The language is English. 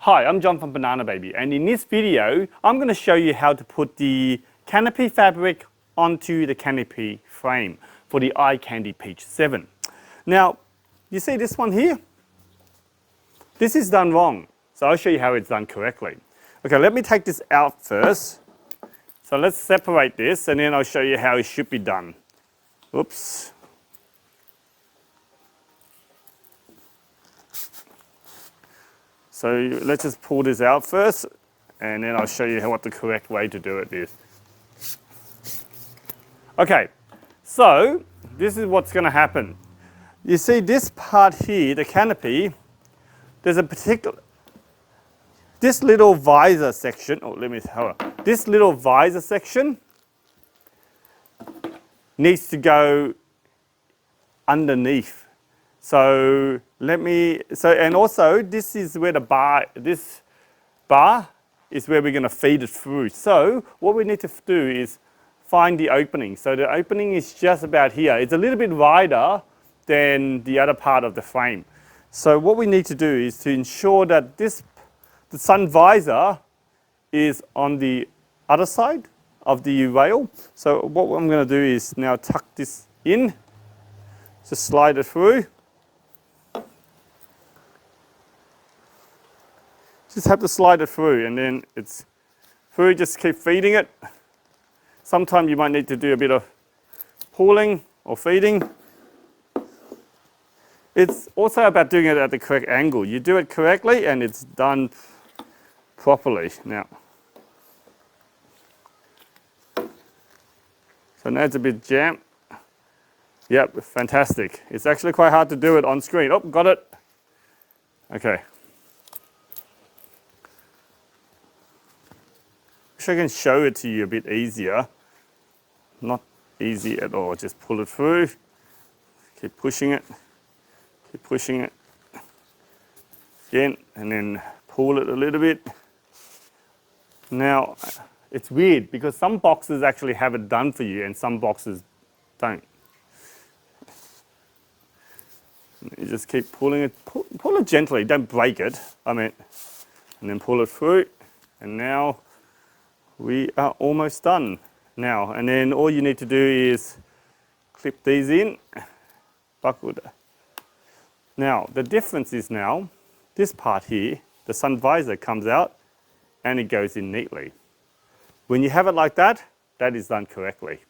Hi, I'm John from Banana Baby, and in this video I'm going to show you how to put the canopy fabric onto the canopy frame for the iCandy Peach 7. Now, you see this one here? This is done wrong, so I'll show you how it's done correctly. Okay, let me take this out first. So let's separate this and then I'll show you how it should be done. Oops. So let's just pull this out first, and then I'll show you what the correct way to do it is. Okay, so this is what's going to happen. You see this part here, the canopy, there's a particular, this little visor section, this little visor section needs to go underneath. So and also this is where this bar is where we're going to feed it through. So what we need to do is find the opening. So the opening is just about here. It's a little bit wider than the other part of the frame. So what we need to do is to ensure that the sun visor is on the other side of the rail. So what I'm going to do is now tuck this in, just slide it through. Just have to slide it through, and then it's through. Just keep feeding it. Sometimes you might need to do a bit of pulling or feeding. It's also about doing it at the correct angle. You do it correctly and it's done properly. Now, so now it's a bit jammed. Yep, fantastic. It's actually quite hard to do it on screen. Oh, got it. Okay. I can show it to you a bit easier. Not easy at all. Just pull it through. Keep pushing it. Keep pushing it. Again, and then pull it a little bit. Now, it's weird because some boxes actually have it done for you and some boxes don't. You just keep pulling it. Pull it gently. Don't break it. And then pull it through. And now we are almost done now, and then all you need to do is clip these in, buckled. Now, the difference is now, this part here, the sun visor comes out and it goes in neatly. When you have it like that, that is done correctly.